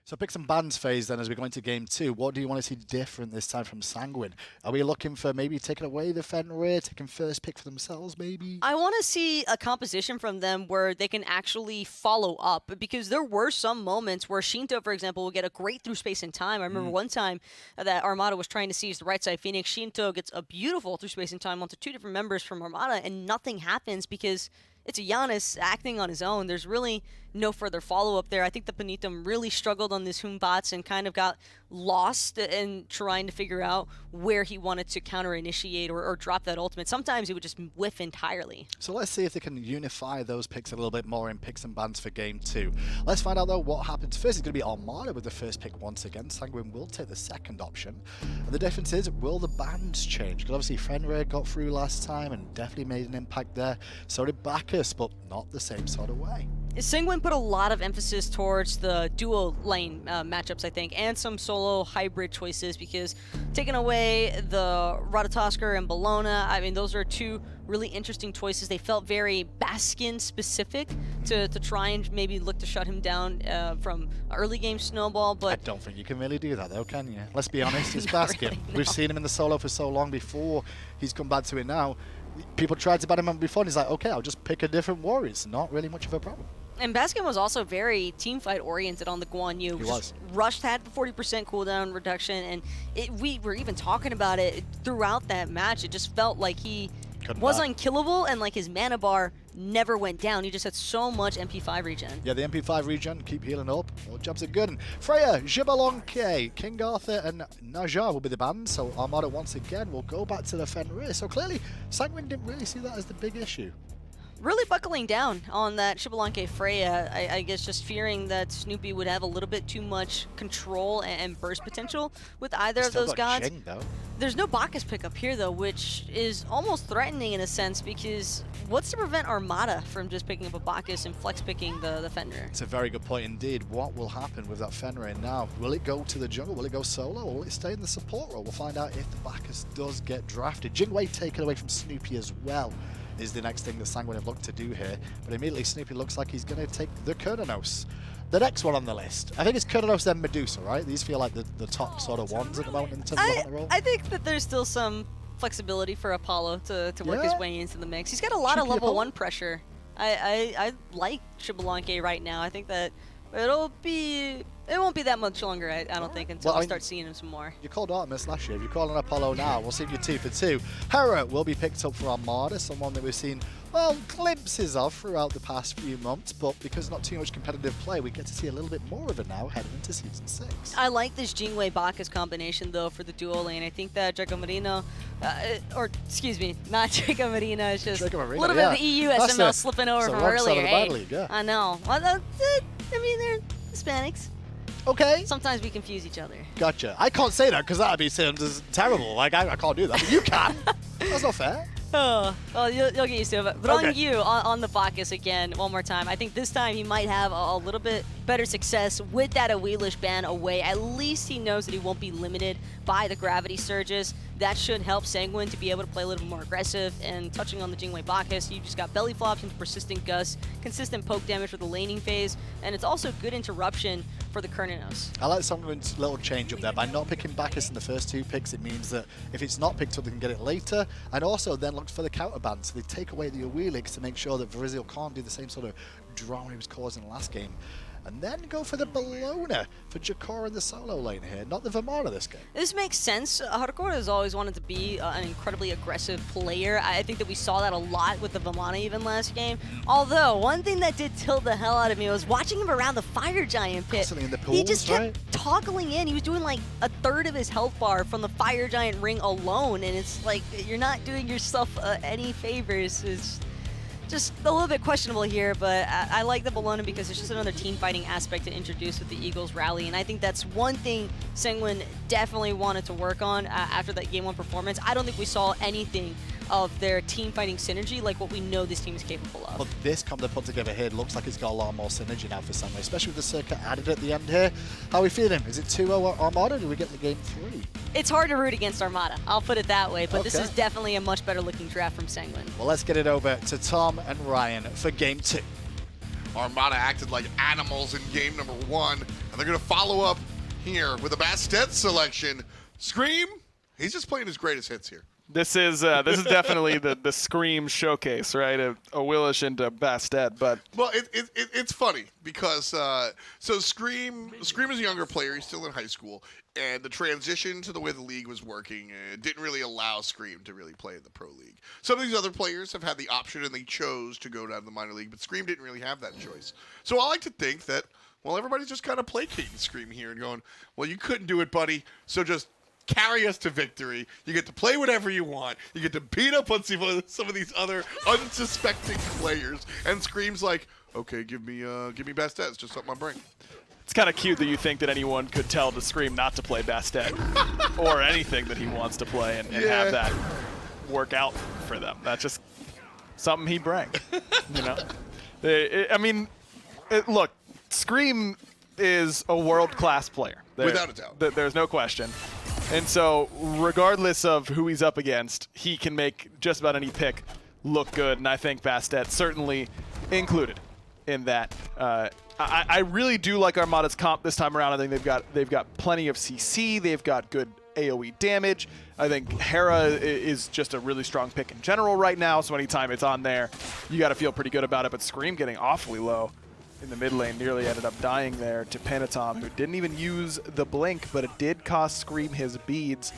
So pick some bands phase then as we go into game 2. What do you want to see different this time from Sanguine? Are we looking for maybe taking away the Fenrir, taking first pick for themselves maybe? I want to see a composition from them where they can actually follow up, because there were some moments where Sheento, for example, will get a great through space and time. I remember one time that Armada was trying to seize the right side Phoenix. Sheento gets a beautiful through space and time onto 2 different members from Armada, and nothing happens because it's a Giannis acting on his own. There's really no further follow-up there. I think the Panitom really struggled on this Humbots and kind of got lost in trying to figure out where he wanted to counter-initiate or drop that ultimate. Sometimes he would just whiff entirely. So let's see if they can unify those picks a little bit more in picks and bans for game 2. Let's find out though what happens first. It's going to be Armada with the first pick once again. Sanguine will take the second option. And the difference is, will the bans change? Because obviously Fenrir got through last time and definitely made an impact there. So did Bacchus, but not the same sort of way. Sanguine put a lot of emphasis towards the duo lane matchups, I think, and some solo hybrid choices, because taking away the Ratatosker and Bellona, I mean, those are 2 really interesting choices. They felt very Baskin specific to try and maybe look to shut him down from early game snowball, but I don't think you can really do that though, can you? Let's be honest, it's Baskin. Really, no. We've seen him in the solo for so long before he's come back to it now. People tried to ban him before and he's like, okay, I'll just pick a different warrior. It's not really much of a problem. And Baskin was also very teamfight oriented on the Guan Yu. He was. Rushed had the 40% cooldown reduction, and we were even talking about it throughout that match. It just felt like he was unkillable, and like his mana bar never went down. He just had so much MP5 regen. Yeah, the MP5 regen, keep healing up. All jobs are good. And Freya, Jibalonke, King Arthur, and Naja will be the bans. So Armada once again will go back to the Fenrir. So clearly, Sanguine didn't really see that as the big issue. Really buckling down on that Shibalanke Freya, I guess just fearing that Snoopy would have a little bit too much control and burst potential with either of those gods. Jing, though. There's no Bacchus pickup here though, which is almost threatening in a sense, because what's to prevent Armada from just picking up a Bacchus and flex picking the Fenrir? It's a very good point indeed. What will happen with that Fenrir now? Will it go to the jungle? Will it go solo? Or will it stay in the support role? We'll find out if the Bacchus does get drafted. Jingwei taken away from Snoopy as well is the next thing that Sanguine have looked to do here. But immediately Snoopy looks like he's going to take the Cernunnos. The next one on the list, I think it's Cernunnos then Medusa, right? These feel like the top sort of ones at the moment in terms of the hunter role. I think that there's still some flexibility for Apollo to work his way into the mix. He's got a lot of level 1 pressure. I like Shibalanke right now. I think that it won't be that much longer, I don't think, until I start seeing him some more. You called Artemis last year. If you call an Apollo now, we'll see if you're 2 for 2. Hera will be picked up for Armada, someone that we've seen, well, glimpses of throughout the past few months, but because not too much competitive play, we get to see a little bit more of it now heading into Season 6. I like this Jingwei Bacchus combination, though, for the duo lane. I think that Draco Marino, or excuse me, not Draco Marino, it's just a little bit of the EU SML slipping over from earlier. I know. Well, I mean, they're Hispanics. Okay. Sometimes we confuse each other. Gotcha. I can't say that because that would be sound terrible. Like, I can't do that. But you can. That's not fair. Oh, well, you'll get used to it. But Ronngyu on the Bacchus again, one more time. I think this time he might have a little bit better success with that Awelish ban away. At least he knows that he won't be limited by the gravity surges. That should help Sanguine to be able to play a little bit more aggressive. And touching on the Jingwei Bacchus, you just got belly flops into persistent gusts, consistent poke damage for the laning phase, and it's also good interruption for the Cernunnos. I like Sanguine's little change up there. By not picking Bacchus in the first 2 picks, it means that if it's not picked up, they can get it later. And also then look for the counter ban. So they take away the Awelix to make sure that Virizil can't do the same sort of drama he was causing last game. And then go for the Bellona for Jarcorrr in the solo lane here, not the Vamana this game. This makes sense. Jarcorrr has always wanted to be an incredibly aggressive player. I think that we saw that a lot with the Vamana even last game. Although, one thing that did tilt the hell out of me was watching him around the Fire Giant pit. In the pools, he just kept toggling in. He was doing like a third of his health bar from the Fire Giant ring alone, and it's like, you're not doing yourself any favors. It's just a little bit questionable here, but I like the Bellona because it's just another team fighting aspect to introduce with the Eagles rally, and I think that's one thing Sanguine definitely wanted to work on after that Game 1 performance. I don't think we saw anything of their team fighting synergy like what we know this team is capable of. But this combo they put together here looks like it's got a lot more synergy now for Sanguine, especially with the Serqet added at the end here. How are we feeling? Is it 2-0 Armada, or do we get the game 3? It's hard to root against Armada, I'll put it that way, but this is definitely a much better looking draft from Sanguine. Well, let's get it over to Tom and Ryan for game 2. Armada acted like animals in game number 1, and they're going to follow up here with a Bastet selection. Scream, he's just playing his greatest hits here. This is definitely the Scream showcase, right? A Willish into Bastet, but well, it's funny because so Scream is a younger player. He's still in high school, and the transition to the way the league was working didn't really allow Scream to really play in the pro league. Some of these other players have had the option and they chose to go down to the minor league, but Scream didn't really have that choice. So I like to think that everybody's just kind of placating Scream here and going, well, you couldn't do it, buddy, so just carry us to victory. You get to play whatever you want. You get to beat up on some of these other unsuspecting players. And Scream's like, okay, give me Bastet. It's just something I bring. It's kind of cute that you think that anyone could tell to Scream not to play Bastet or anything that he wants to play and have that work out for them. That's just something he brings, you know? Look, Scream is a world-class player. Without a doubt. There's no question. And so, regardless of who he's up against, he can make just about any pick look good, and I think Bastet certainly included in that. I really do like Armada's comp this time around. I think they've got plenty of CC. They've got good AoE damage. I think Hera is just a really strong pick in general right now, so anytime it's on there, you got to feel pretty good about it. But Scream getting awfully low in the mid lane nearly ended up dying there to Panitom, who didn't even use the blink, but it did cost Scream his beads.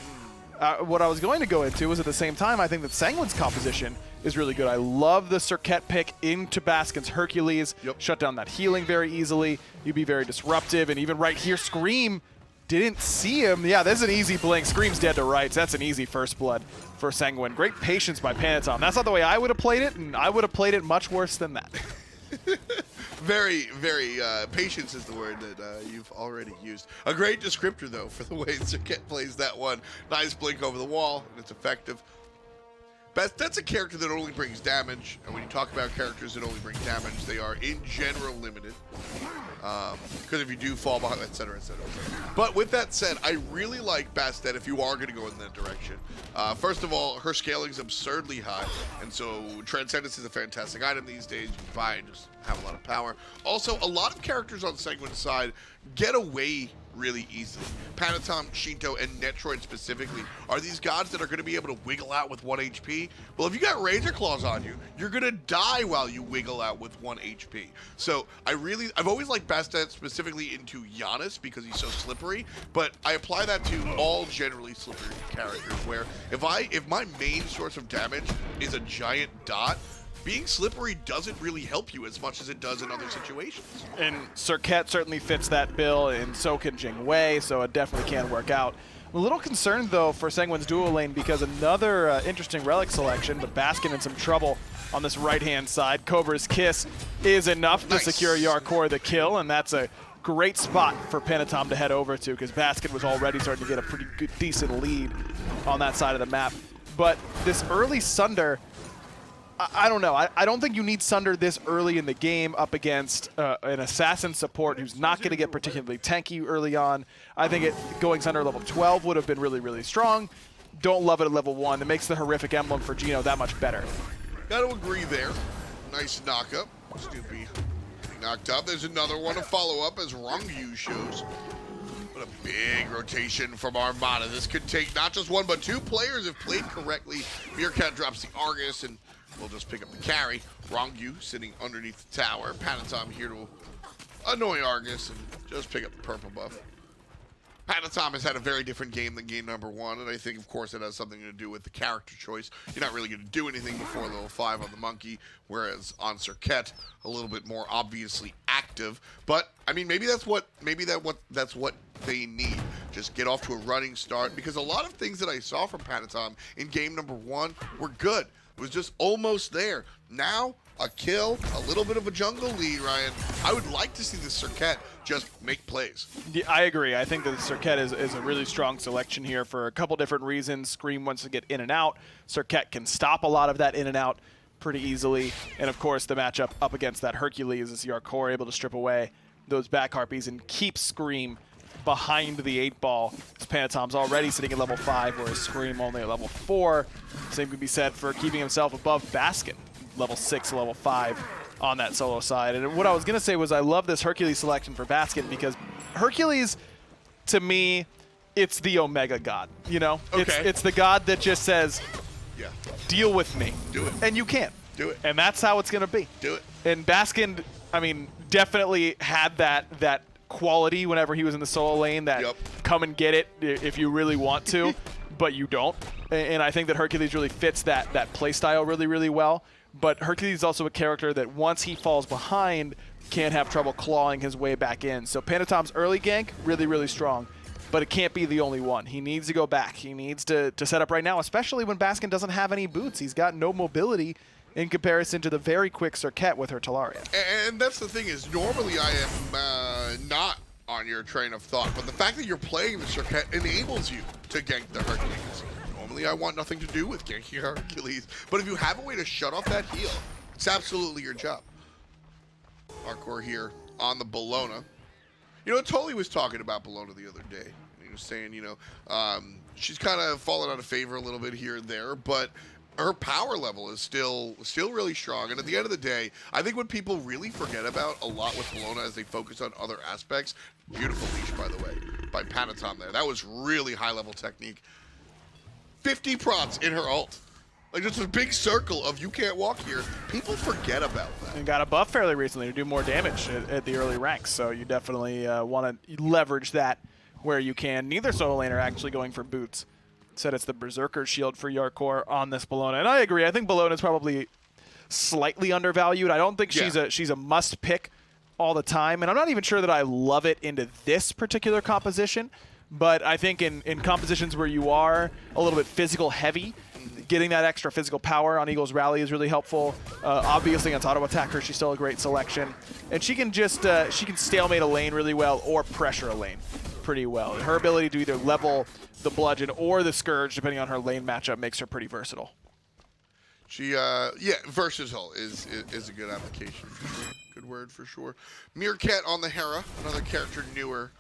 What I was going to go into was at the same time, I think that Sanguine's composition is really good. I love the Serqet pick into Baskin's Hercules. Yep. Shut down that healing very easily. You'd be very disruptive, and even right here, Scream didn't see him. Yeah, there's an easy blink. Scream's dead to rights. That's an easy first blood for Sanguine. Great patience by Panitom. That's not the way I would have played it, and I would have played it much worse than that. Very, very, patience is the word that you've already used. A great descriptor, though, for the way Serqet plays that one. Nice blink over the wall, and it's effective. That's a character that only brings damage, and when you talk about characters that only bring damage, they are, in general, limited. Because if you do fall behind, et cetera, et cetera, et cetera. But with that said, I really like Bastet if you are going to go in that direction. First of all, her scaling is absurdly high, and so Transcendence is a fantastic item these days. You can buy it and just have a lot of power. Also, a lot of characters on Sanguine's side get away really easily. Panitom, Sheento, and Netrioid specifically are these gods that are going to be able to wiggle out with 1 HP. Well, if you got Razor Claws on you, you're going to die while you wiggle out with 1 HP. So I've always liked Bastet specifically into Giannis because he's so slippery, but I apply that to all generally slippery characters where if my main source of damage is a giant dot, being slippery doesn't really help you as much as it does in other situations. And Serqet certainly fits that bill, and so can Jing Wei, so it definitely can work out. I'm a little concerned, though, for Sanguine's duo lane because another interesting relic selection, but Baskin in some trouble on this right-hand side. Cobra's Kiss is enough to secure Jarcorrr the kill, and that's a great spot for Panitom to head over to because Baskin was already starting to get a pretty good, decent lead on that side of the map. But this early Sunder, I don't know. I don't think you need Sunder this early in the game up against an assassin support who's not going to get particularly tanky early on. I think going Sunder level 12 would have been really, really strong. Don't love it at level 1. It makes the horrific emblem for Geno that much better. Got to agree there. Nice knock-up. Snoopy knocked up. There's another one to follow up as Ronngyu shows. What a big rotation from Armada. This could take not just 1, but 2 players if played correctly. Meerkat drops the Argus, and we'll just pick up the carry. Ronngyu sitting underneath the tower. Panitom here to annoy Argus and just pick up the purple buff. Panitom has had a very different game than game number 1, and I think, of course, it has something to do with the character choice. You're not really going to do anything before level 5 on the monkey, whereas on Serqet, a little bit more obviously active. But I mean, maybe that's what they need. Just get off to a running start, because a lot of things that I saw from Panitom in game number 1 were good. It was just almost there. Now, a kill, a little bit of a jungle lead, Ryan. I would like to see the Serqet just make plays. Yeah, I agree. I think that the Serqet is a really strong selection here for a couple different reasons. Scream wants to get in and out. Serqet can stop a lot of that in and out pretty easily. And of course, the matchup up against that Hercules is Jarcorrr able to strip away those back harpies and keep Scream behind the 8-ball. Panitom's already sitting at level 5, whereas Scream only at level 4. Same could be said for keeping himself above Baskin, level 6, level 5. on that solo side. And what I was going to say was I love this Hercules selection for Baskin because Hercules, to me, it's the Omega god, you know? Okay. It's the god that just says, Yeah. deal with me. Do it. And you can. Do it. And that's how it's going to be. Do it. And Baskin, I mean, definitely had that quality whenever he was in the solo lane, that come and get it if you really want to, but you don't. And I think that Hercules really fits that play style really, really well. But Hercules is also a character that once he falls behind, can't have trouble clawing his way back in. So Panitom's early gank, really, really strong. But it can't be the only one. He needs to go back. He needs to set up right now, especially when Baskin doesn't have any boots. He's got no mobility in comparison to the very quick Serqet with her Talaria. And that's the thing is, normally I am not on your train of thought, but the fact that you're playing the Serqet enables you to gank the Hercules. Normally I want nothing to do with ganking Hercules, but if you have a way to shut off that heal, it's absolutely your job. Jarcorrr here on the Bellona. You know, Tully was talking about Bellona the other day. He was saying, you know, she's kind of fallen out of favor a little bit here and there, but her power level is still really strong. And at the end of the day, I think what people really forget about a lot with Bellona as they focus on other aspects, beautiful leash, by the way, by Panitom there. That was really high-level technique. 50 prots in her ult. Like, just a big circle of you can't walk here. People forget about that. And got a buff fairly recently to do more damage at the early ranks, so you definitely want to leverage that where you can. Neither solo laner actually going for boots. Said it's the Berserker shield for Jarcorrr on this Bellona. And I agree. I think Bellona is probably slightly undervalued. I don't think she's a must pick all the time. And I'm not even sure that I love it into this particular composition. But I think in compositions where you are a little bit physical heavy, getting that extra physical power on Eagle's Rally is really helpful. Obviously against auto attacker, she's still a great selection. And she can just she can stalemate a lane really well or pressure a lane pretty well. Her ability to either level the bludgeon or the scourge, depending on her lane matchup, makes her pretty versatile. She, yeah, versatile is a good application for sure. Good word for sure. Meerkat on the Hera, another character newer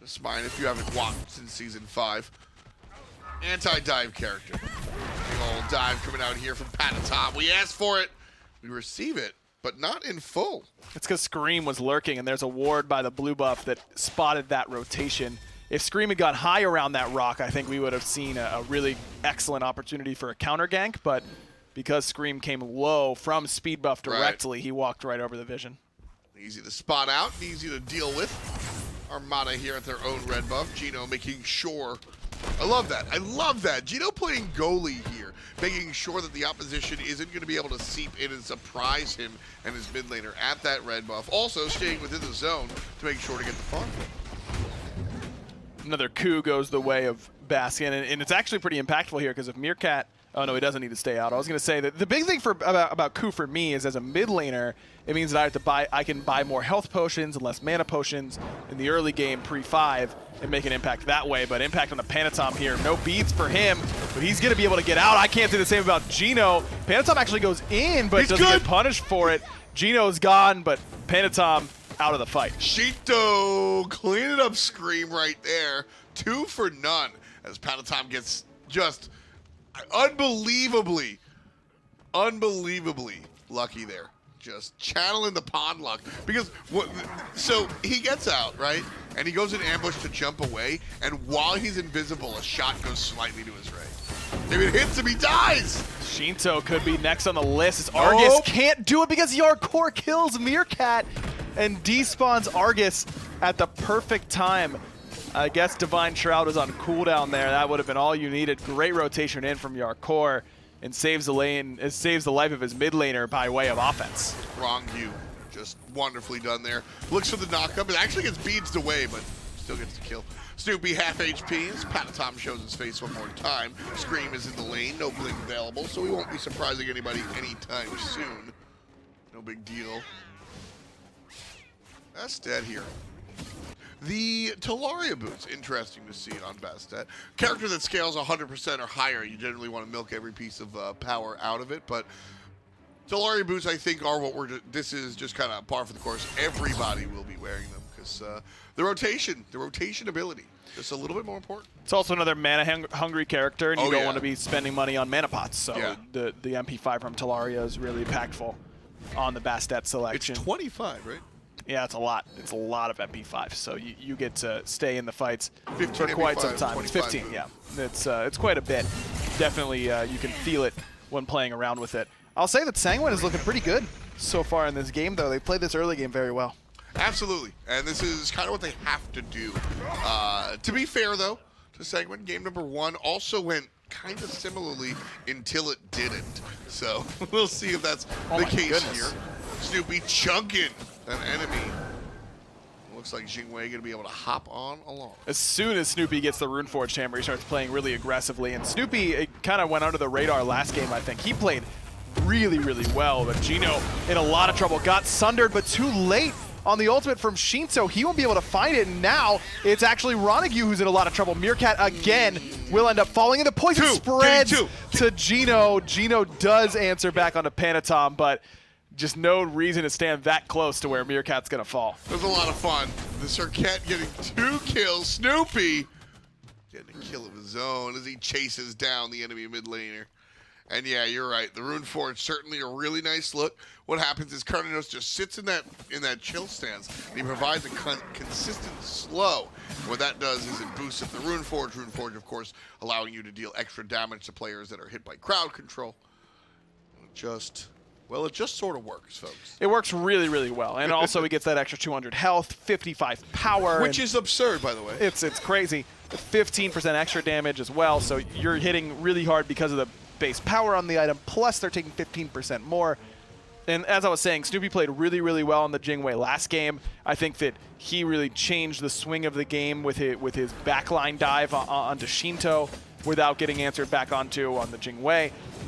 to Smite if you haven't watched since Season 5. Anti-dive character. Big old dive coming out here from Panitom. We asked for it, we receive it, but not in full. It's because Scream was lurking, and there's a ward by the blue buff that spotted that rotation. If Scream had got high around that rock, I think we would have seen a really excellent opportunity for a counter gank, but because Scream came low from speed buff directly, he walked right over the vision. Easy to spot out, easy to deal with. Armada here at their own red buff. Geno making sure. I love that. I love that. Geno playing goalie here, making sure that the opposition isn't going to be able to seep in and surprise him and his mid laner at that red buff. Also staying within the zone to make sure to get the farm. Another coup goes the way of Baskin, and it's actually pretty impactful here because if Meerkat, oh no, he doesn't need to stay out. I was going to say that the big thing about coup for me is as a mid laner, it means that I can buy more health potions and less mana potions in the early game pre-5 and make an impact that way. But impact on the Panitom here, no beads for him, but he's going to be able to get out. I can't say the same about Geno. Panitom actually goes in, but doesn't get punished for it. Geno's gone, but Panitom out of the fight. Sheento cleaning up Scream right there. 2 for none as Panitom gets just unbelievably lucky there. Just channeling the pond luck. Because, so he gets out, right? And he goes in ambush to jump away. And while he's invisible, a shot goes slightly to his right. If it hits him, he dies. Sheento could be next on the list as Argus can't do it because Jarcorrr kills Meerkat and despawns Argus at the perfect time. I guess Divine Shroud is on cooldown there. That would have been all you needed. Great rotation in from Jarcorrr and saves the lane. It saves the life of his mid laner by way of offense. Ronngyu, just wonderfully done there. Looks for the knockup. It actually gets beads away, but still gets the kill. Snoopy half HP as Panitom shows his face one more time. Scream is in the lane, no blink available, so we won't be surprising anybody anytime soon. No big deal. Bastet here. The Talaria boots, interesting to see on Bastet. Character that scales 100% or higher, you generally want to milk every piece of power out of it, but Talaria boots, I think, are what this is just kind of par for the course. Everybody will be wearing them because the rotation ability, just a little bit more important. It's also another mana-hungry character, and you don't want to be spending money on mana pots, so the MP5 from Talaria is really impactful on the Bastet selection. It's 25, right? Yeah, it's a lot. It's a lot of MP5. So you get to stay in the fights 15 for quite MP5, some time. It's 15, moves. yeah. It's quite a bit. Definitely, you can feel it when playing around with it. I'll say that Sanguine is looking pretty good so far in this game, though. They played this early game very well. Absolutely, and this is kind of what they have to do. To be fair, though, to Sanguine, game number 1 also went kind of similarly until it didn't. So we'll see if that's the case here. Snoopy chunking an enemy. Looks like Jing going to be able to hop on along. As soon as Snoopy gets the Runeforged hammer, he starts playing really aggressively. And Snoopy kind of went under the radar last game, I think. He played really, really well. But Geno in a lot of trouble. Got sundered, but too late on the ultimate from Sheento. He won't be able to find it. And now it's actually Ronngyu who's in a lot of trouble. Meerkat again will end up falling into poison. Spreads to Geno. Geno does answer back onto Panitom, but just no reason to stand that close to where Meerkat's going to fall. It was a lot of fun. The Serqet getting 2 kills. Snoopy getting a kill of his own as he chases down the enemy mid laner. And yeah, you're right. The Runeforged certainly a really nice look. What happens is Cernunnos just sits in that chill stance, and he provides a consistent slow. What that does is it boosts up the Runeforged. Runeforged, of course, allowing you to deal extra damage to players that are hit by crowd control. Well, it just sort of works, folks. It works really, really well. And also he gets that extra 200 health, 55 power. Which is absurd, by the way. It's crazy. 15% extra damage as well, so you're hitting really hard because of the base power on the item, plus they're taking 15% more. And as I was saying, Snoopy played really, really well in the Jing last game. I think that he really changed the swing of the game with his backline dive onto Sheento without getting answered back on the Jing.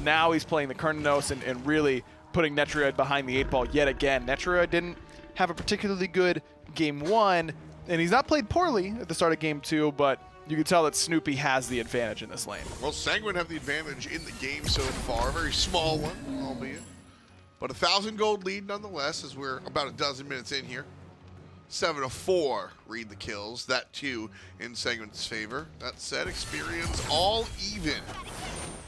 Now he's playing the Cernunnos and really putting Netrioid behind the 8 ball yet again. Netrioid didn't have a particularly good game 1, and he's not played poorly at the start of game 2, but you can tell that Snoopy has the advantage in this lane. Well, Sanguine have the advantage in the game so far. A very small one, albeit. But 1,000 gold lead nonetheless, as we're about a dozen minutes in here. 7-4 read the kills. That too in Sanguine's favor. That said, experience all even.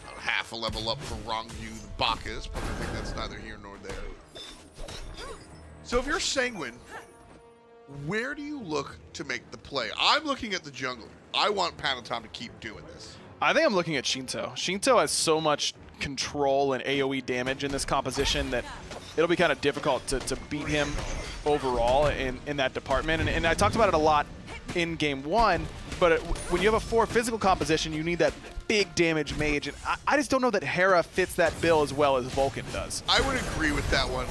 About half a level up for Ronngyu the Bacchus, but I think that's neither here nor there. So if you're Sanguine, where do you look to make the play? I'm looking at the jungler. I want Panitom to keep doing this. I think I'm looking at Sheento. Sheento has so much control and AoE damage in this composition that it'll be kind of difficult to beat him overall in that department. And I talked about it a lot in game 1, but when you have a 4 physical composition, you need that big damage mage. And I just don't know that Hera fits that bill as well as Vulcan does. I would agree with that one.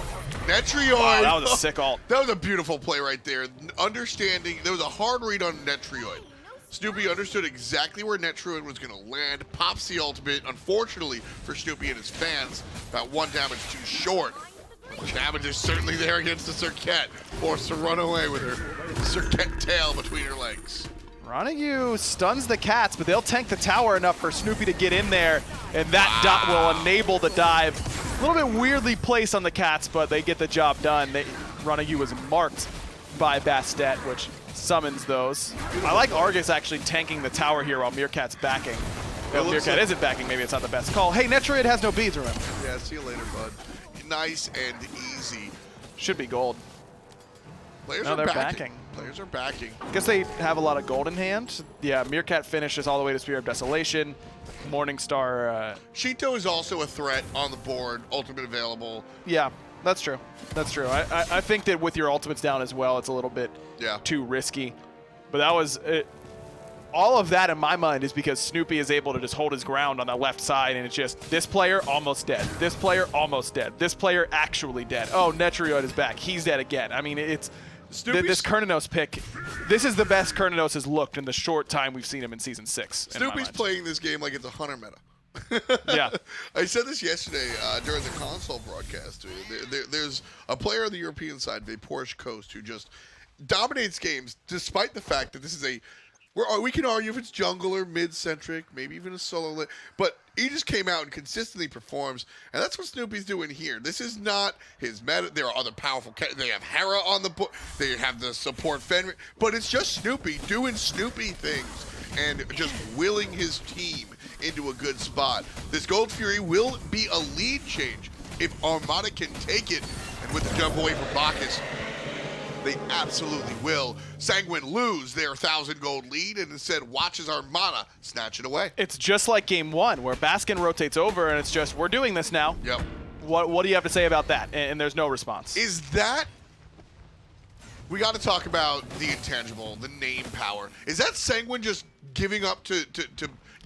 Netrioid. Wow, that was a sick ult. That was a beautiful play right there. Understanding, there was a hard read on Netrioid. Snoopy understood exactly where Netrioid was going to land, pops the ultimate. Unfortunately for Snoopy and his fans, about 1 damage too short. Damage is certainly there against the Serqet, forced to run away with her Serqet tail between her legs. Ronngyu stuns the cats, but they'll tank the tower enough for Snoopy to get in there, and that will enable the dive. A little bit weirdly placed on the cats, but they get the job done. Ronngyu was marked by Bastet, which summons those. I like Argus actually tanking the tower here while Meerkat's backing. Well, Meerkat isn't backing, maybe it's not the best call. Hey, Netrioid has no beads, remember. Yeah, see you later, bud. Nice and easy. Should be gold. Players no, are they're backing. Players are backing. Guess they have a lot of gold in hand. Yeah, Meerkat finishes all the way to Spear of Desolation. Morningstar. Sheento is also a threat on the board. Ultimate available. Yeah, that's true. That's true. I think that with your ultimates down as well, it's a little bit too risky. But that was all of that in my mind is because Snoopy is able to just hold his ground on the left side, and it's just this player almost dead, this player almost dead, this player actually dead. Oh, Netrioid is back. He's dead again. I mean, it's this Cernunnos pick. This is the best Cernunnos has looked in the short time we've seen him in Season 6. Snoopy's playing this game like it's a hunter meta. Yeah. I said this yesterday during the console broadcast. There's a player on the European side, Porsche Coast, who just dominates games despite the fact that this is we can argue if it's jungle or mid-centric, maybe even a solo lit, but he just came out and consistently performs, and that's what Snoopy's doing here. This is not his meta. There are other powerful they have Hera on the board. They have the support Fenrir, but it's just Snoopy doing Snoopy things and just willing his team into a good spot. This Gold Fury will be a lead change if Armada can take it, and with the jump away from Bacchus, they absolutely will. Sanguine lose their 1,000 gold lead and instead watches Armada snatch it away. It's just like game one, where Baskin rotates over and it's just, we're doing this now. Yep. What do you have to say about that? And there's no response. Is that... We got to talk about the intangible, the name power. Is that Sanguine just giving up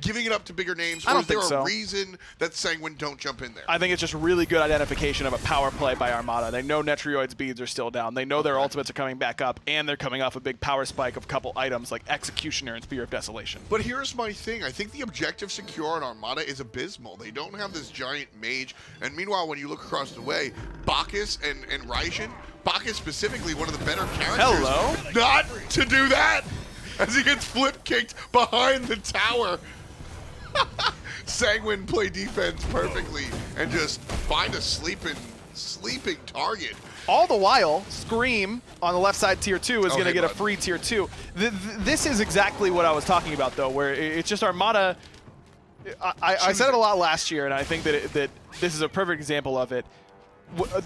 giving it up to bigger names? I don't or is there think a so. reason that Sanguine don't jump in there? I think it's just really good identification of a power play by Armada. They know Netrioid's beads are still down. They know their ultimates are coming back up, and they're coming off a big power spike of a couple items like Executioner and Spear of Desolation. But here's my thing. I think the objective secure on Armada is abysmal. They don't have this giant mage. And meanwhile, when you look across the way, Bacchus and Raijin, Bacchus specifically, one of the better characters. Hello? Not to do that as he gets flip kicked behind the tower. Sanguine play defense perfectly and just find a sleeping target. All the while, Scream on the left side tier 2 is going to get a bud. free tier 2. This is exactly what I was talking about, though, where it's just Armada. I said it a lot last year, and I think that this is a perfect example of it.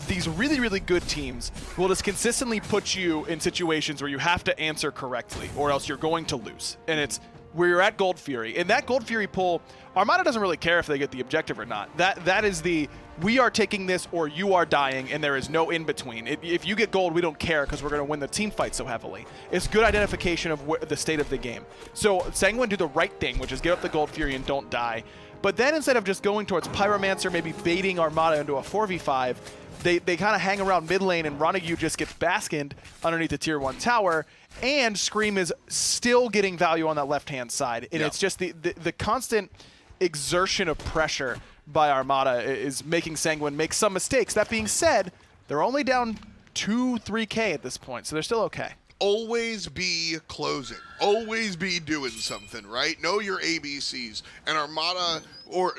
These really, really good teams will just consistently put you in situations where you have to answer correctly, or else you're going to lose. And it's where you're at Gold Fury. In that Gold Fury pool, Armada doesn't really care if they get the objective or not. That is the, we are taking this or you are dying, and there is no in-between. If you get gold, we don't care because we're going to win the team fight so heavily. It's good identification of the state of the game. So Sanguine do the right thing, which is get up the Gold Fury and don't die. But then instead of just going towards Pyromancer, maybe baiting Armada into a 4v5, they kind of hang around mid lane, and Ronngyu just gets Baskined underneath the tier 1 tower, and Scream is still getting value on that left-hand side. And it's just the constant exertion of pressure by Armada is making Sanguine make some mistakes. That being said, they're only down 2-3K at this point, so they're still okay. Always be closing. Always be doing something, right? Know your ABCs. And Armada or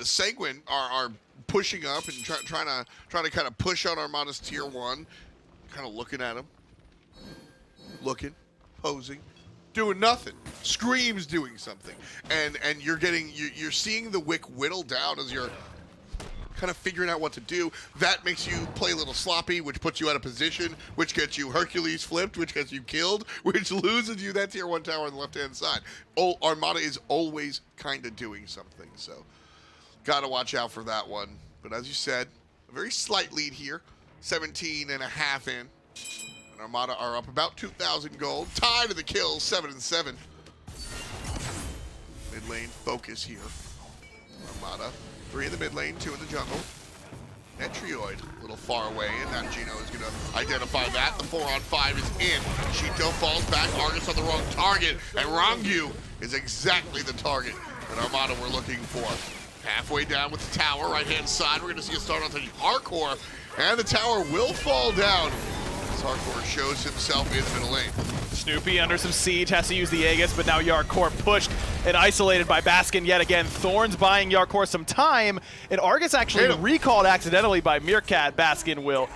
Sanguine are pushing up and trying to kind of push on Armada's tier 1. Kind of looking at him. Looking, posing, doing nothing. Scream's doing something. And you're seeing the wick whittle down as you're kind of figuring out what to do. That makes you play a little sloppy, which puts you out of position, which gets you Hercules flipped, which gets you killed, which loses you that tier 1 tower on the left-hand side. Armada is always kind of doing something, so got to watch out for that one. But as you said, a very slight lead here, 17.5 in. And Armada are up about 2,000 gold. Tied to the kills, 7-7. Mid lane focus here. Armada, 3 in the mid lane, 2 in the jungle. Netrioid, a little far away, and NotGeno is going to identify that. The 4-on-5 is in. Sheento falls back, Argus on the wrong target, and Ronngyu is exactly the target that Armada were looking for. Halfway down with the tower, right-hand side, we're going to see a start on the Jarcorrr, and the tower will fall down. Jarcorrr shows himself in the middle lane. Snoopy under some siege, has to use the Aegis, but now Jarcorrr pushed and isolated by Baskin yet again. Thorns buying Jarcorrr some time, and Argus actually recalled accidentally by Meerkat. Baskin will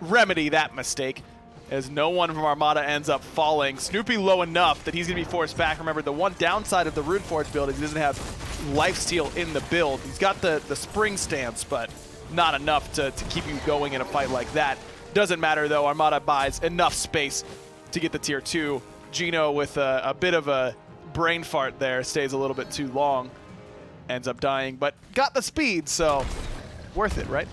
remedy that mistake as no one from Armada ends up falling. Snoopy low enough that he's going to be forced back. Remember, the one downside of the Runeforge build is he doesn't have lifesteal in the build. He's got the spring stance, but not enough to keep you going in a fight like that. Doesn't matter, though. Armada buys enough space to get the tier 2. Geno with a bit of a brain fart there, stays a little bit too long, ends up dying, but got the speed, so worth it, right?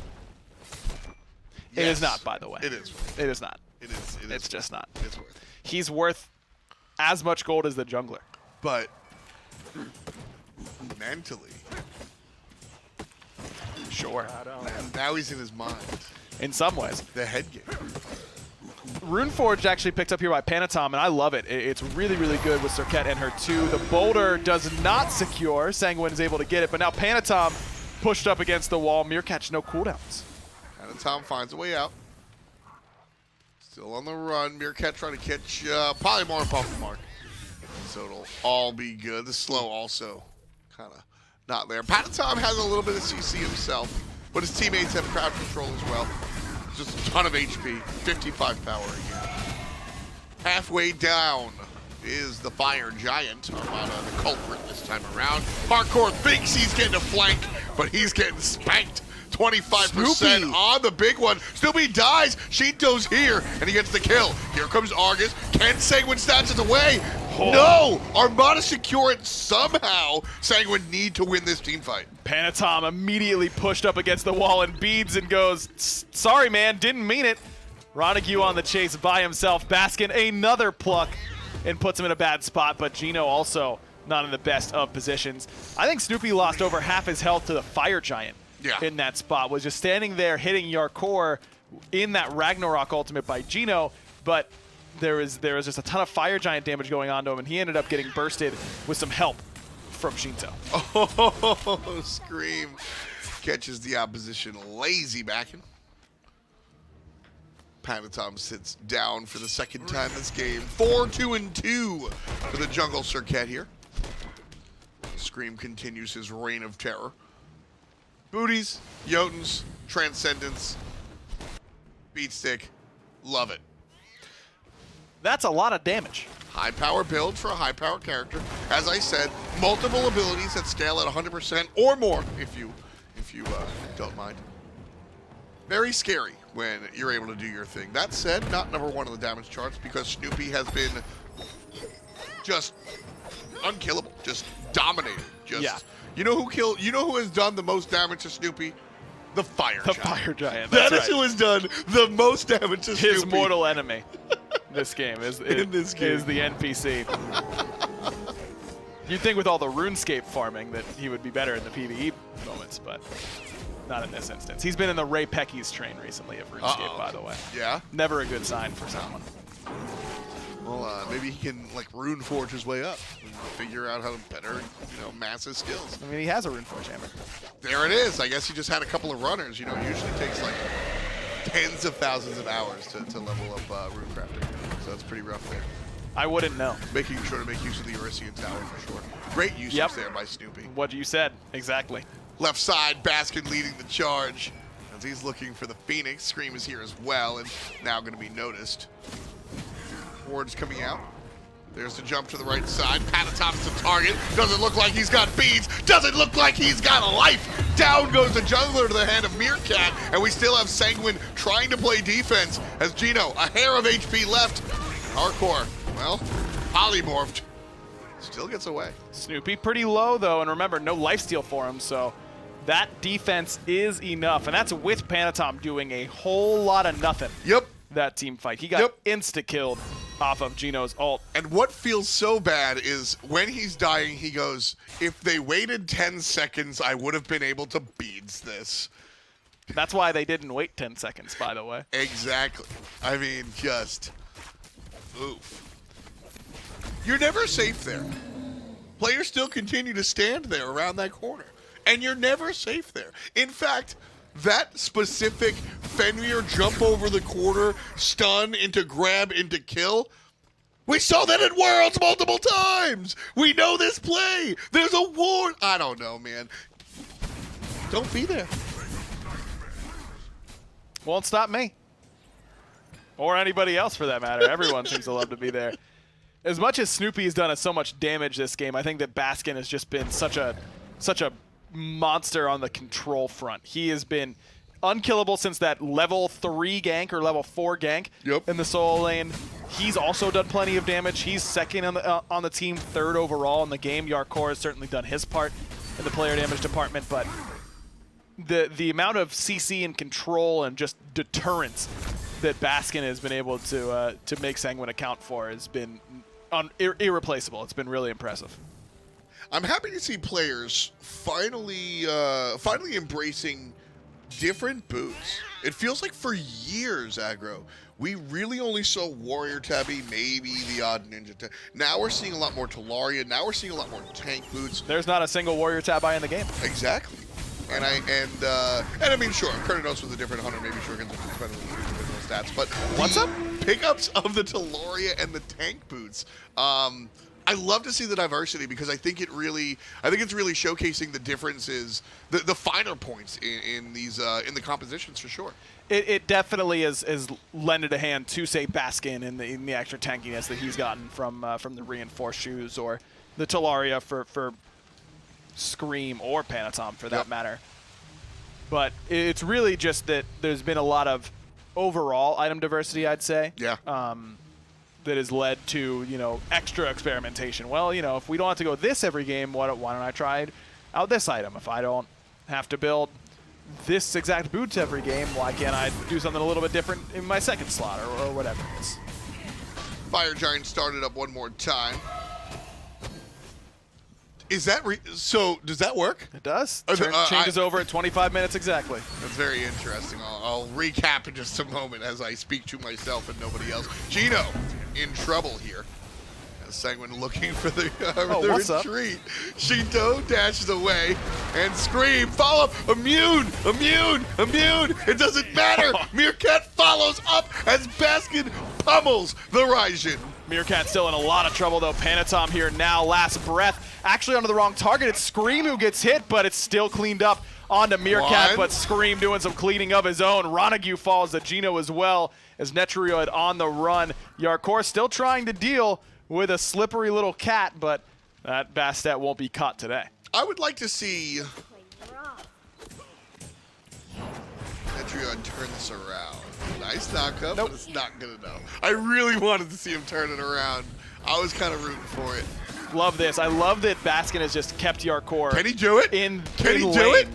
Yes. It is not, by the way. It is. It is not. It is. It's just not. It's worth it. He's worth as much gold as the jungler. But mentally, Sure. now he's in his mind. In some ways. The head game. Runeforge actually picked up here by Panitom, and I love it. It's really, really good with Serqet and her 2. The boulder does not secure. Sanguine is able to get it, but now Panitom pushed up against the wall. Meerkat, no cooldowns. Panitom finds a way out. Still on the run. Meerkat trying to catch Polymorph off the mark. So it'll all be good. The slow also kind of not there. Panitom has a little bit of CC himself, but his teammates have crowd control as well. Just a ton of HP, 55 power again. Halfway down is the Fire Giant, Armada the culprit this time around. Jarcorrr thinks he's getting a flank, but he's getting spanked 25% Snoopy. on the big one. Snoopy dies. Sheento's here, and he gets the kill. Here comes Argus. Can Sanguine snatch it away? Oh. No! Armada secure it somehow. Sanguine need to win this team fight. Panitom immediately pushed up against the wall and beads and goes, sorry, man, didn't mean it. Ronngyu on the chase by himself. Baskin, another pluck, and puts him in a bad spot, but Geno also not in the best of positions. I think Snoopy lost over half his health to the Fire Giant in that spot. Was just standing there hitting Jarcorrr in that Ragnarok ultimate by Geno, but there was just a ton of Fire Giant damage going on to him, and he ended up getting bursted with some help from Sheento. Oh, Scream catches the opposition lazy backing. Panitom sits down for the second time this game. 4-2-2 for the jungle Serqet here. Scream continues his reign of terror. Booties, Jotuns, Transcendence, Beatstick, love it. That's a lot of damage. High power build for a high power character. As I said, multiple abilities that scale at 100% or more if you don't mind. Very scary when you're able to do your thing. That said, not #1 on the damage charts because Snoopy has been just unkillable, just dominating. You know who has done the most damage to Snoopy? The Fire Giant. The Fire Giant. That That's is who has done the most damage to Snoopy. His mortal enemy. This game is the NPC. You'd think with all the RuneScape farming that he would be better in the PvE moments, but not in this instance. He's been in the Ray Pecky's train recently of RuneScape, by the way. Yeah? Never a good sign for someone. Well, maybe he can Rune Forge his way up and figure out how to better, mass his skills. I mean, he has a Rune Forge hammer. There it is. I guess he just had a couple of runners. It usually takes like tens of thousands of hours to level up rune crafting. So it's pretty rough there. I wouldn't know. Making sure to make use of the Orisian Tower for sure. Great usage there by Snoopy. What you said, exactly. Left side, Baskin leading the charge. As he's looking for the Phoenix. Scream is here as well and now going to be noticed. Ward's coming out. There's the jump to the right side. Panitom's the target. Doesn't look like he's got beads. Doesn't look like he's got a life. Down goes the jungler to the hand of Meerkat. And we still have Sanguine trying to play defense as Geno, a hair of HP left. Jarcorrr, well, polymorphed. Still gets away. Snoopy pretty low, though. And remember, no lifesteal for him. So that defense is enough. And that's with Panitom doing a whole lot of nothing. Yep. That team fight. He got insta-killed off of Geno's ult. And what feels so bad is when he's dying, he goes, if they waited 10 seconds, I would have been able to beads this. That's why they didn't wait 10 seconds, by the way. Exactly. I mean, just oof. You're never safe there. Players still continue to stand there around that corner. And you're never safe there. In fact, that specific Fenrir jump over the corner, stun into grab into kill, we saw that at Worlds multiple times. We know this play. There's a war. I don't know, man. Don't be there. Won't stop me. Or anybody else for that matter. Everyone seems to love to be there. As much as Snoopy has done so much damage this game, I think that Baskin has just been such a monster on the control front. He has been unkillable since that level 3 gank or level 4 gank in the solo lane. He's also done plenty of damage. He's second on the team, 3rd overall in the game. Jarcorrr has certainly done his part in the player damage department, but the amount of CC and control and just deterrence that Baskin has been able to make Sanguine account for has been irreplaceable. It's been really impressive. I'm happy to see players finally embracing different boots. It feels like for years, aggro, we really only saw Warrior Tabby, maybe the odd Ninja Tab. Now we're seeing a lot more Talaria. Now we're seeing a lot more tank boots. There's not a single Warrior Tabby in the game. Exactly. And I mean, sure, Cernunnos with a different hunter, maybe Shuriken's with incredibly individual stats, but what's up? Pickups of the Talaria and the tank boots. I love to see the diversity because I think it's really showcasing the differences, the finer points in the compositions for sure. It definitely is lended a hand to, say, Baskin in the extra tankiness that he's gotten from the reinforced shoes, or the Talaria for Scream or Panitom for that matter. But it's really just that there's been a lot of overall item diversity, I'd say. Yeah. That has led to, you know, extra experimentation. Well, you know, if we don't have to go this every game, why don't I try out this item? If I don't have to build this exact boots every game, why can't I do something a little bit different in my second slot or whatever it is? Fire Giant started up one more time. Is that so? Does that work? It does. I Changes over at 25 minutes exactly. That's very interesting. I'll recap in just a moment as I speak to myself and nobody else. Gino in trouble here. Sanguine looking for the retreat. Sheento dashes away, and Screammmmm follow up. Immune. It doesn't matter. Meerkat follows up as Baskin pummels the Raijin. Meerkat still in a lot of trouble though. Panitom here now, last breath. Actually onto the wrong target. It's Screammmmm who gets hit, but it's still cleaned up onto Meerkat, but Screammmmm doing some cleaning of his own. Ronngyu falls to Gino as well as Netrioid on the run. Jarcorrr still trying to deal with a slippery little cat, but that Bastet won't be caught today. I would like to see Netrioid turn this around. Nice knockup, but it's not good enough. I really wanted to see him turn it around. I was kind of rooting for it. Love this. I love that Baskin has just kept Jarcorrr. Can he do it? Can he do it?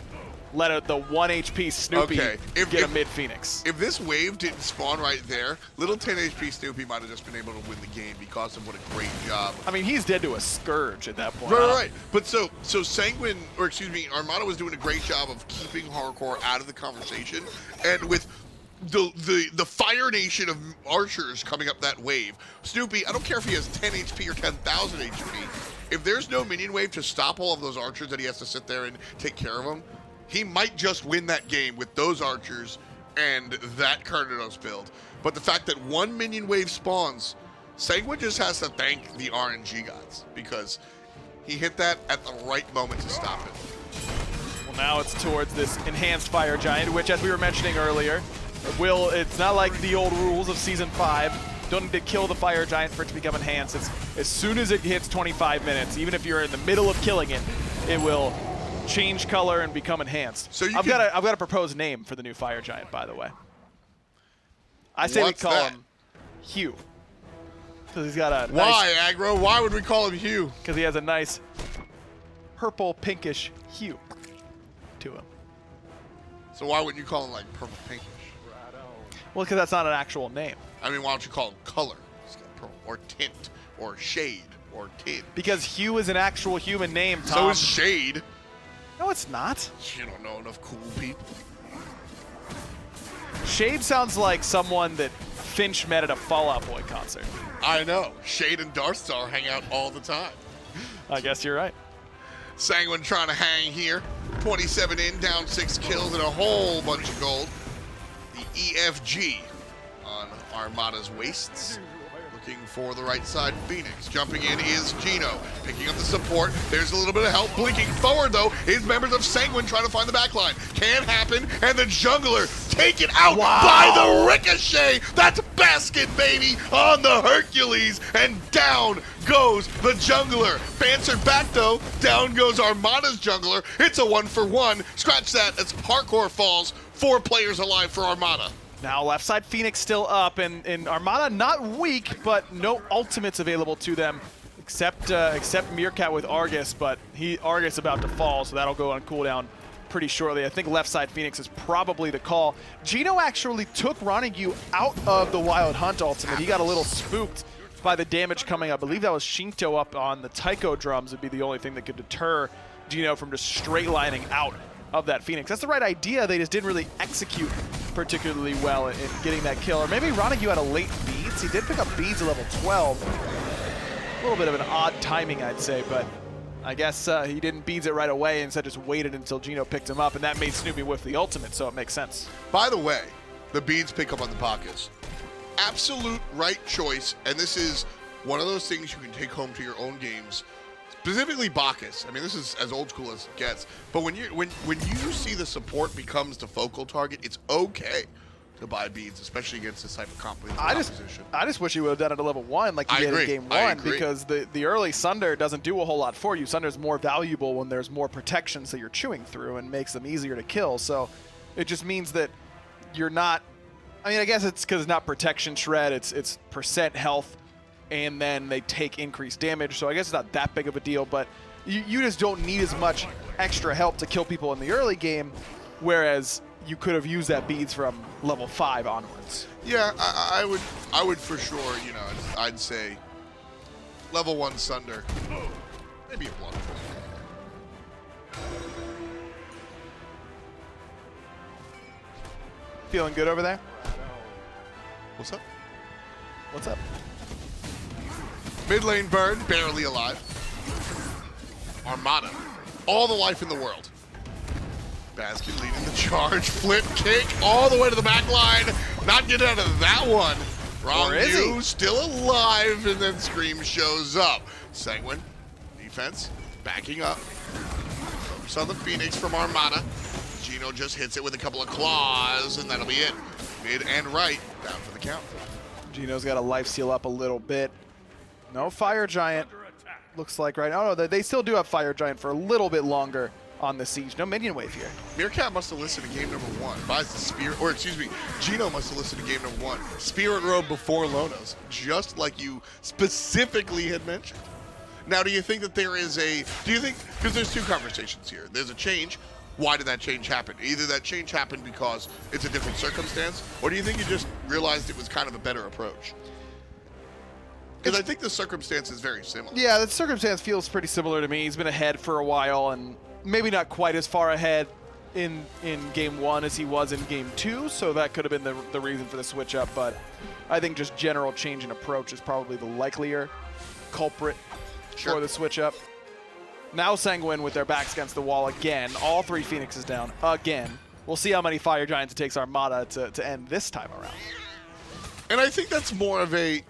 Let out the 1 HP Snoopy get a mid-Phoenix. If this wave didn't spawn right there, little 10 HP Snoopy might have just been able to win the game because of what a great job. I mean, he's dead to a Scourge at that point. Right. But so Sanguine, or excuse me, Armada was doing a great job of keeping Jarcorrr out of the conversation, and with the Fire Nation of archers coming up that wave, Snoopy, I don't care if he has 10 HP or 10,000 HP, if there's no minion wave to stop all of those archers that he has to sit there and take care of them, he might just win that game with those archers and that Cernunnos build. But the fact that one minion wave spawns, Sanguine just has to thank the RNG gods because he hit that at the right moment to stop it. Well, now it's towards this enhanced Fire Giant, which, as we were mentioning earlier, it's not like the old rules of Season 5. Don't need to kill the Fire Giant for it to become enhanced. It's as soon as it hits 25 minutes, even if you're in the middle of killing it, it will change color and become enhanced. So I've got a proposed name for the new Fire Giant, by the way. I say we call him Hugh. Because he's got a Why, Aggro? Why would we call him Hugh? Because he has a nice purple pinkish hue to him. So why wouldn't you call him like purple pinkish? Well, because that's not an actual name. I mean, why don't you call him color? Purple, or tint, or shade, or tint. Because Hugh is an actual human name, Tom. So is Shade. No, it's not. You don't know enough cool people. Shade sounds like someone that Finch met at a Fall Out Boy concert. I know. Shade and Darkstar hang out all the time. I guess you're right. Sanguine trying to hang here. 27 in, down 6 kills, and a whole bunch of gold. The EFG on Armada's waists. Looking for the right side Phoenix. Jumping in is Gino. Picking up the support. There's a little bit of help. Blinking forward, though, is members of Sanguine trying to find the backline. Can't happen. And the jungler taken out by the Ricochet. That's Baskin, baby, on the Hercules. And down goes the jungler. Banter back, though. Down goes Armada's jungler. It's a 1-for-1. Scratch that as Jarcorrr falls. 4 players alive for Armada. Now left side Phoenix still up, and Armada not weak, but no ultimates available to them, except Meerkat with Argus, but Argus about to fall, so that'll go on cooldown pretty shortly. I think left side Phoenix is probably the call. Gino actually took Ronngyu out of the Wild Hunt ultimate. He got a little spooked by the damage coming. I believe that was Sheento up on the Taiko drums would be the only thing that could deter Gino from just straight lining out of that Phoenix. That's the right idea. They just didn't really execute particularly well in getting that kill. Or maybe Ronngyu had a late beads. He did pick up beads at level 12. A little bit of an odd timing, I'd say, but I guess he didn't beads it right away and instead just waited until Gino picked him up, and that made Snoopy whiff the ultimate, so it makes sense. By the way, the beads pick up on the Bacchus. Absolute right choice, and this is one of those things you can take home to your own games. Specifically Bacchus. I mean, this is as old school as it gets. But when you see the support becomes the focal target, it's okay to buy beads, especially against this type of composition. I just wish he would have done it at level 1 like he did in game 1, because the early Sunder doesn't do a whole lot for you. Sunder's more valuable when there's more protections that you're chewing through and makes them easier to kill. So it just means that you're not, I mean, I guess it's because it's not protection shred, it's percent health, and then they take increased damage. So I guess it's not that big of a deal, but you just don't need as much extra help to kill people in the early game, whereas you could have used that beads from level 5 onwards. Yeah, I would for sure, you know, I'd say level 1 Sunder, maybe a blood. Feeling good over there? What's up? What's up? Mid lane burn, barely alive. Armada, all the life in the world. Baskin leading the charge, flip kick all the way to the back line. Not getting out of that one. Ronngyu still alive, and then Scream shows up. Sanguine, defense, backing up. Focus on the Phoenix from Armada. Geno just hits it with a couple of claws, and that'll be it. Mid and right, down for the count. Geno's got a life steal up a little bit. No Fire Giant, looks like right now. Oh, no, they still do have Fire Giant for a little bit longer on the siege. No minion wave here. Meerkat must have listened to game number 1. Buys the Spirit, or excuse me, Geno must have listened to game number 1. Spirit Robe before Lonos, just like you specifically had mentioned. Now, do you think that there is because there's two conversations here. There's a change. Why did that change happen? Either that change happened because it's a different circumstance, or do you think you just realized it was kind of a better approach? Because I think the circumstance is very similar. Yeah, the circumstance feels pretty similar to me. He's been ahead for a while, and maybe not quite as far ahead in game 1 as he was in game 2, so that could have been the reason for the switch up, but I think just general change in approach is probably the likelier culprit for the switch up. Now Sanguine with their backs against the wall again. All 3 Phoenixes down again. We'll see how many Fire Giants it takes Armada to end this time around. And I think that's more of a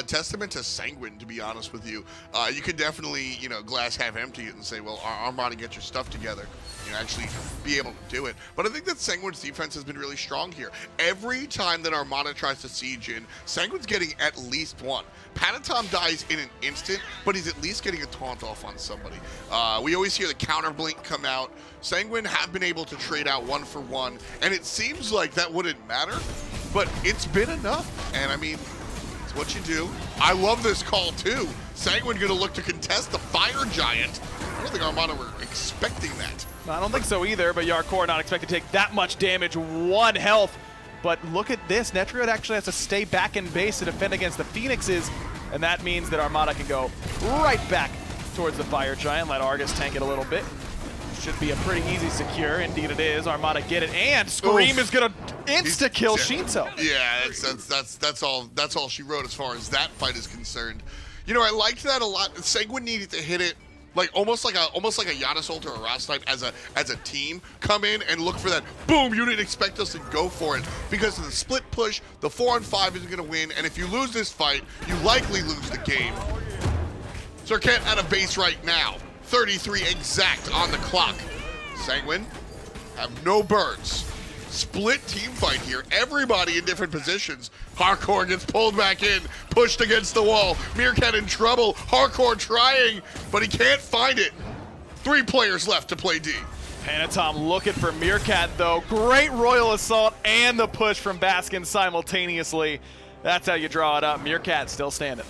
testament to Sanguine, to be honest with you. You could definitely, you know, glass half empty it and say, well, Armada, get your stuff together. You know, actually be able to do it. But I think that Sanguine's defense has been really strong here. Every time that Armada tries to siege in, Sanguine's getting at least one. Panitom dies in an instant, but he's at least getting a taunt off on somebody. We always hear the counter blink come out. Sanguine have been able to trade out 1 for 1, and it seems like that wouldn't matter, but it's been enough. And I mean, it's what you do. I love this call too. Sanguine gonna look to contest the Fire Giant. I don't think Armada were expecting that. I don't think so either, but Jarcorrr not expected to take that much damage, 1 health. But look at this, Netrioid actually has to stay back in base to defend against the Phoenixes, and that means that Armada can go right back towards the Fire Giant, let Argus tank it a little bit. Should be a pretty easy secure, indeed it is. Armada get it, and Scream is gonna insta-kill Sheento. Yeah, that's all she wrote as far as that fight is concerned. You know, I liked that a lot. Sanguine needed to hit it like almost like a Giannis ult or a Ross type as a team. Come in and look for that. Boom! You didn't expect us to go for it because of the split push. The 4-on-5 isn't going to win, and if you lose this fight, you likely lose the game. Serqet out of base right now. 33 exact on the clock. Sanguine have no birds. Split team fight here. Everybody in different positions. Jarcorrr gets pulled back in, pushed against the wall. Meerkat in trouble. Jarcorrr trying, but he can't find it. 3 players left to play D. Panitom looking for Meerkat though. Great Royal Assault and the push from Baskin simultaneously. That's how you draw it up. Meerkat still standing.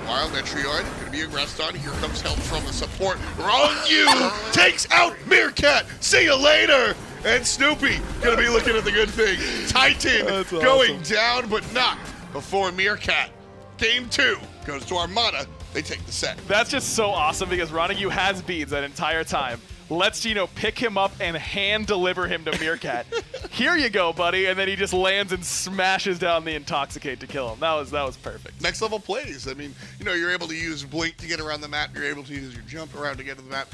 While Netrioid going to be aggressed on. Here comes help from the support. Ronngyu takes out Meerkat. See you later. And Snoopy going to be looking at the good thing. Titan going down, but not before Meerkat. Game 2 goes to Armada. They take the set. That's just so awesome because Ronngyu has beads that entire time. Lets Geno pick him up and hand deliver him to Meerkat. Here you go, buddy. And then he just lands and smashes down the Intoxicate to kill him. That was perfect. Next level plays. I mean, you know, you're able to use Blink to get around the map. You're able to use your jump around to get to the map.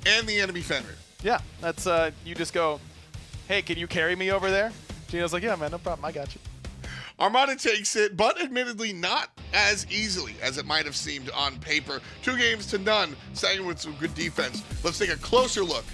And the enemy Fenrir. Yeah, that's, you just go, hey, can you carry me over there? Geno's like, yeah, man, no problem. I got you. Armada takes it, but admittedly not as easily as it might have seemed on paper. 2 games to none. Sanguine with some good defense. Let's take a closer look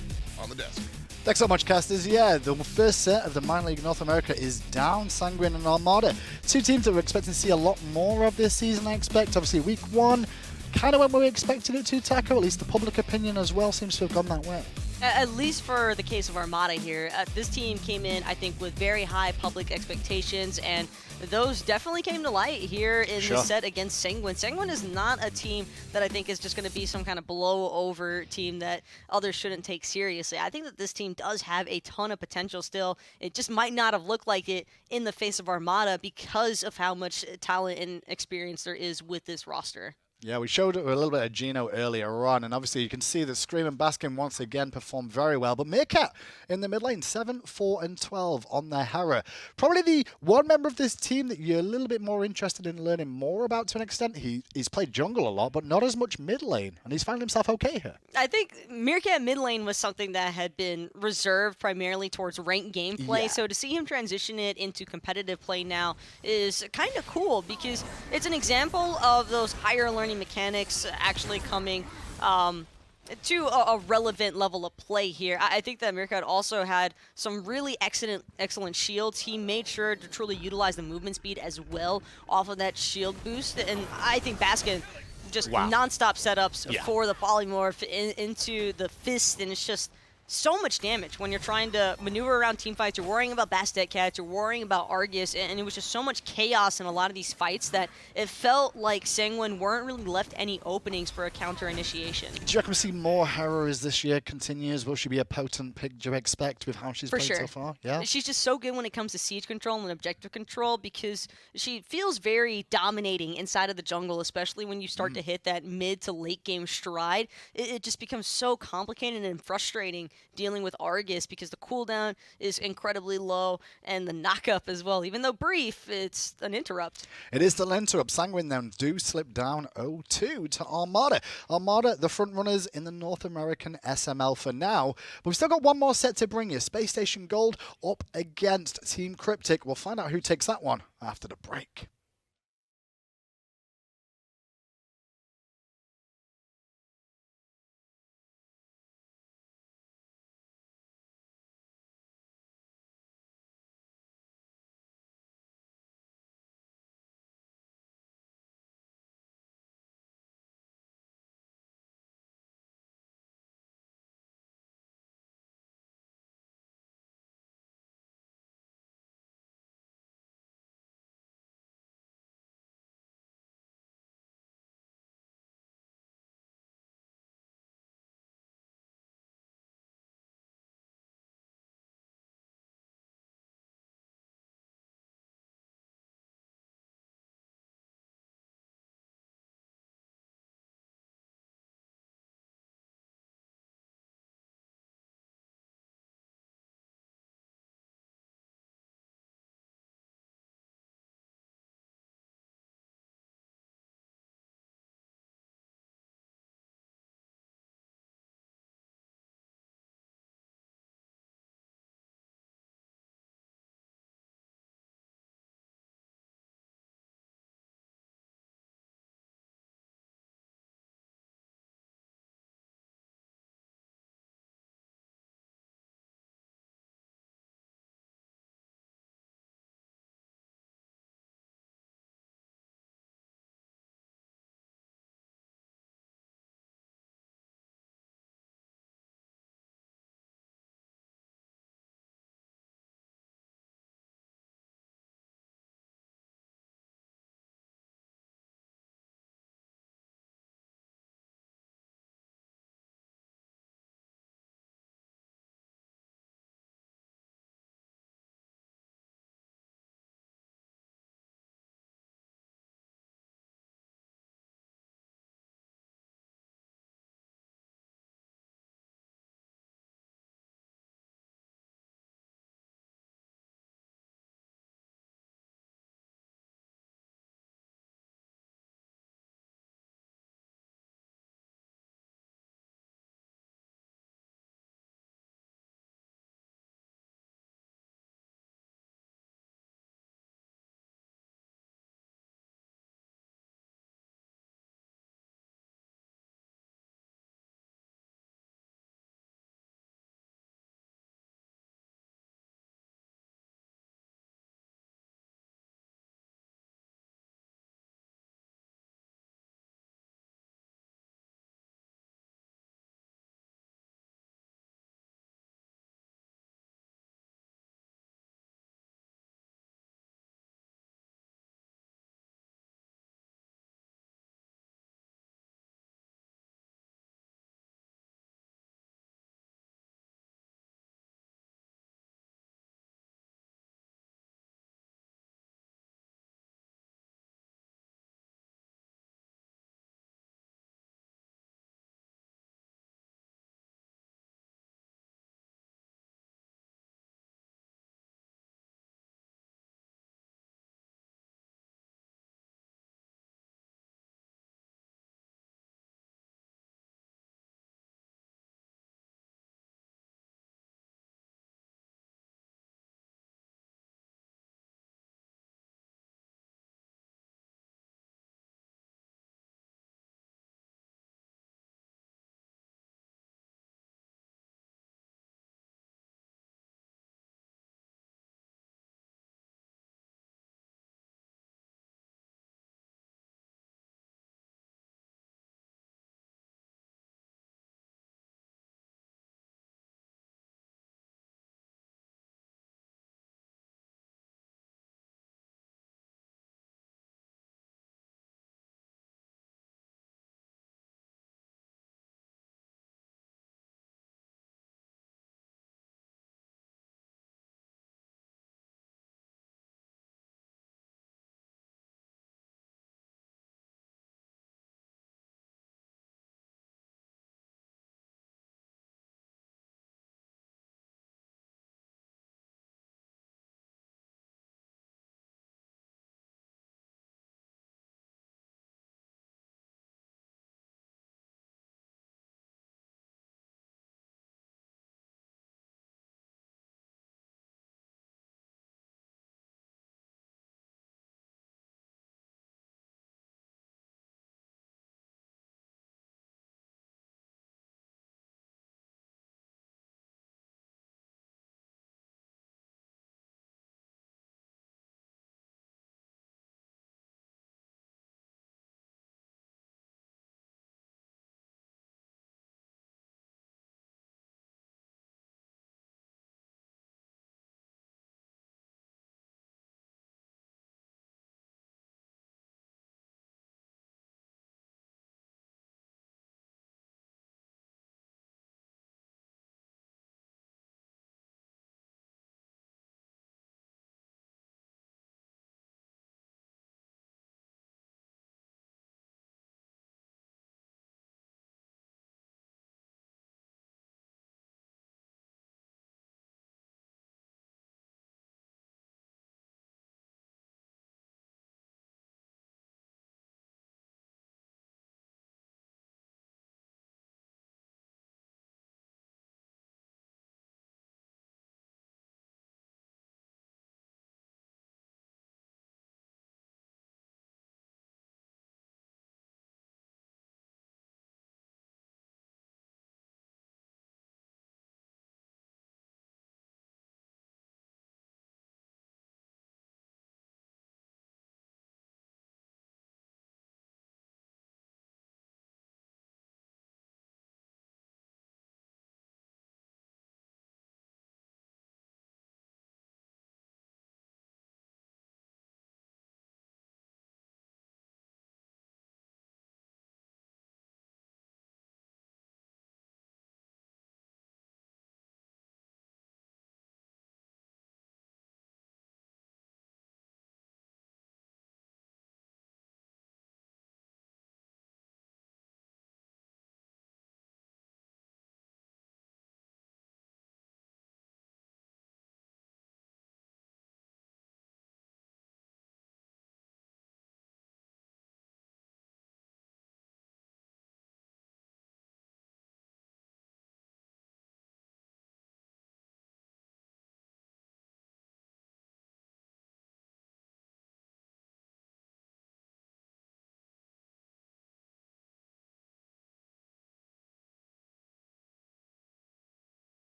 on the desk. Thanks so much, casters. Yeah, the first set of the Minor League North America is down. Sanguine and Armada. Two teams that we're expecting to see a lot more of this season, I expect. Obviously, week one, kind of when we expected it to, Taco. At least the public opinion as well seems to have gone that way. At least for the case of Armada here, this team came in, I think, with very high public expectations, and those definitely came to light here in the set against Sanguine. Sanguine is not a team that I think is just going to be some kind of blow-over team that others shouldn't take seriously. I think that this team does have a ton of potential still. It just might not have looked like it in the face of Armada because of how much talent and experience there is with this roster. Yeah, we showed a little bit of Geno earlier on, and obviously you can see that Screammmmm and Baskin once again performed very well. But Meerkat in the mid lane, 7, 4, and 12 on their Hera. Probably the one member of this team that you're a little bit more interested in learning more about to an extent. He's played jungle a lot, but not as much mid lane, and he's found himself okay here. I think Meerkat mid lane was something that had been reserved primarily towards ranked gameplay, so to see him transition it into competitive play now is kind of cool because it's an example of those higher learning mechanics actually coming to a relevant level of play here. I think that Meerkat also had some really excellent shields. He made sure to truly utilize the movement speed as well off of that shield boost, and I think Baskin just non-stop setups for the polymorph into the fist, and it's just so much damage when you're trying to maneuver around team fights. You're worrying about Bastet cats, you're worrying about Argus, and it was just so much chaos in a lot of these fights that it felt like Sanguine weren't really left any openings for a counter initiation. Do you reckon we see more Hera as this year continues? Will she be a potent pick, do you expect, with how she's played so far? Yeah. She's just so good when it comes to siege control and objective control because she feels very dominating inside of the jungle, especially when you start to hit that mid to late game stride. It just becomes so complicated and frustrating dealing with Argus because the cooldown is incredibly low and the knockup as well. Even though brief, it's an interrupt. It is the interrupt. Sanguine then do slip down 0-2 to Armada. Armada, the front runners in the North American SML for now. But we've still got one more set to bring you. Space Station Gold up against Team Cryptic. We'll find out who takes that one after the break.